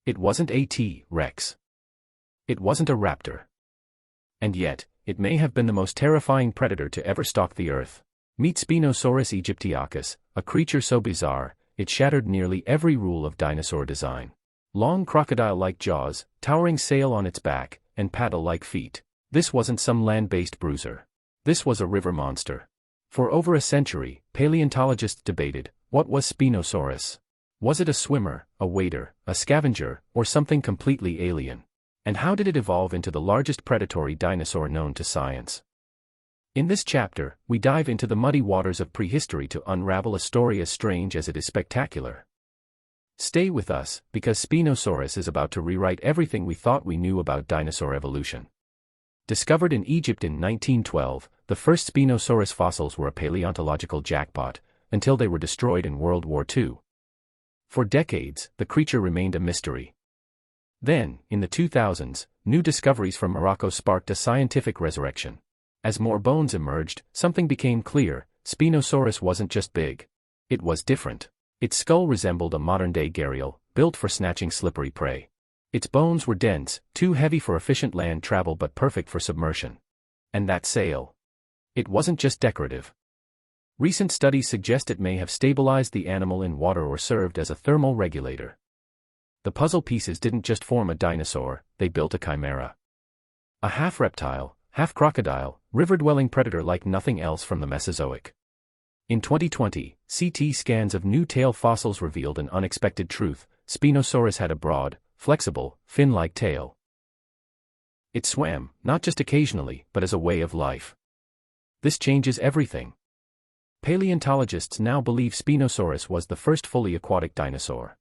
It wasn't a T-Rex. It wasn't a raptor. And yet, it may have been the most terrifying predator to ever stalk the earth. Meet Spinosaurus aegyptiacus, a creature so bizarre, it shattered nearly every rule of dinosaur design. Long crocodile-like jaws, towering sail on its back, and paddle-like feet. This wasn't some land-based bruiser. This was a river monster. For over a century, paleontologists debated, what was Spinosaurus? Was it a swimmer, a wader, a scavenger, or something completely alien? And how did it evolve into the largest predatory dinosaur known to science? In this chapter, we dive into the muddy waters of prehistory to unravel a story as strange as it is spectacular. Stay with us, because Spinosaurus is about to rewrite everything we thought we knew about dinosaur evolution. Discovered in Egypt in 1912, the first Spinosaurus fossils were a paleontological jackpot, until they were destroyed in World War II. For decades, the creature remained a mystery. Then, in the 2000s, new discoveries from Morocco sparked a scientific resurrection. As more bones emerged, something became clear: Spinosaurus wasn't just big. It was different. Its skull resembled a modern-day gharial, built for snatching slippery prey. Its bones were dense, too heavy for efficient land travel but perfect for submersion. And that sail. It wasn't just decorative. Recent studies suggest it may have stabilized the animal in water or served as a thermal regulator. The puzzle pieces didn't just form a dinosaur, they built a chimera. A half-reptile, half-crocodile, river-dwelling predator like nothing else from the Mesozoic. In 2020, CT scans of new tail fossils revealed an unexpected truth: Spinosaurus had a broad, flexible, fin-like tail. It swam, not just occasionally, but as a way of life. This changes everything. Paleontologists now believe Spinosaurus was the first fully aquatic dinosaur.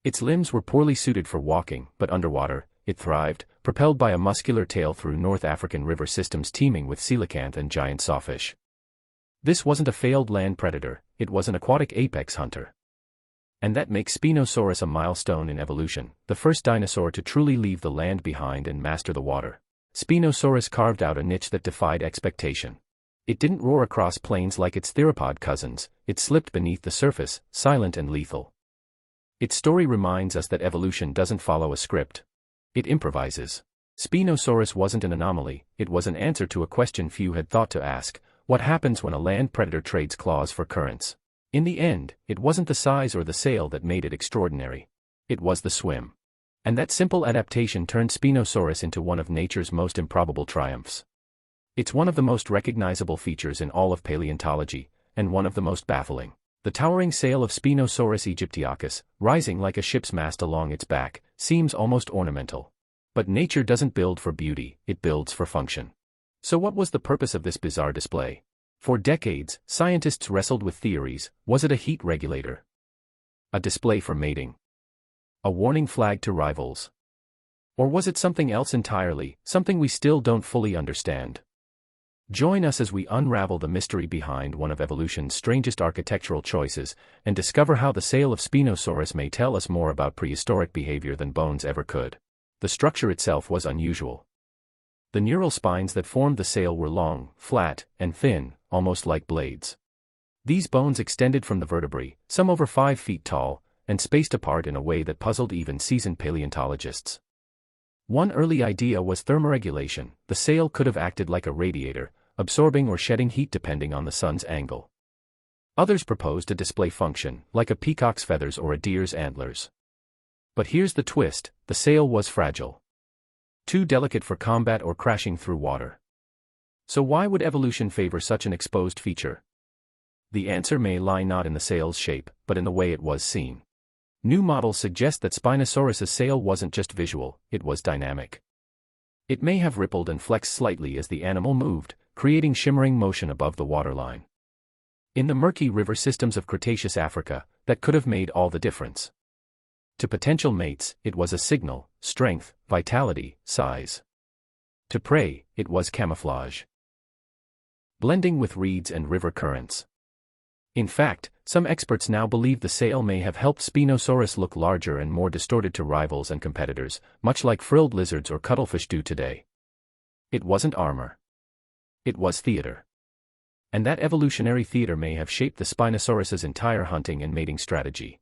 Its limbs were poorly suited for walking, but underwater, it thrived, propelled by a muscular tail through North African river systems teeming with coelacanth and giant sawfish. This wasn't a failed land predator, it was an aquatic apex hunter. And that makes Spinosaurus a milestone in evolution, the first dinosaur to truly leave the land behind and master the water. Spinosaurus carved out a niche that defied expectation. It didn't roar across plains like its theropod cousins, it slipped beneath the surface, silent and lethal. Its story reminds us that evolution doesn't follow a script. It improvises. Spinosaurus wasn't an anomaly, it was an answer to a question few had thought to ask: what happens when a land predator trades claws for currents? In the end, it wasn't the size or the sail that made it extraordinary. It was the swim. And that simple adaptation turned Spinosaurus into one of nature's most improbable triumphs. It's one of the most recognizable features in all of paleontology, and one of the most baffling. The towering sail of Spinosaurus aegyptiacus, rising like a ship's mast along its back, seems almost ornamental. But nature doesn't build for beauty, it builds for function. So what was the purpose of this bizarre display? For decades, scientists wrestled with theories: was it a heat regulator? A display for mating? A warning flag to rivals? Or was it something else entirely, something we still don't fully understand? Join us as we unravel the mystery behind one of evolution's strangest architectural choices, and discover how the sail of Spinosaurus may tell us more about prehistoric behavior than bones ever could. The structure itself was unusual. The neural spines that formed the sail were long, flat, and thin, almost like blades. These bones extended from the vertebrae, some over 5 feet tall, and spaced apart in a way that puzzled even seasoned paleontologists. One early idea was thermoregulation: the sail could have acted like a radiator, absorbing or shedding heat depending on the sun's angle. Others proposed a display function, like a peacock's feathers or a deer's antlers. But here's the twist: the sail was fragile. Too delicate for combat or crashing through water. So why would evolution favor such an exposed feature? The answer may lie not in the sail's shape, but in the way it was seen. New models suggest that Spinosaurus's sail wasn't just visual, it was dynamic. It may have rippled and flexed slightly as the animal moved, creating shimmering motion above the waterline. In the murky river systems of Cretaceous Africa, that could have made all the difference. To potential mates, it was a signal: strength, vitality, size. To prey, it was camouflage. Blending with reeds and river currents. In fact, some experts now believe the sail may have helped Spinosaurus look larger and more distorted to rivals and competitors, much like frilled lizards or cuttlefish do today. It wasn't armor. It was theater. And that evolutionary theater may have shaped the Spinosaurus's entire hunting and mating strategy.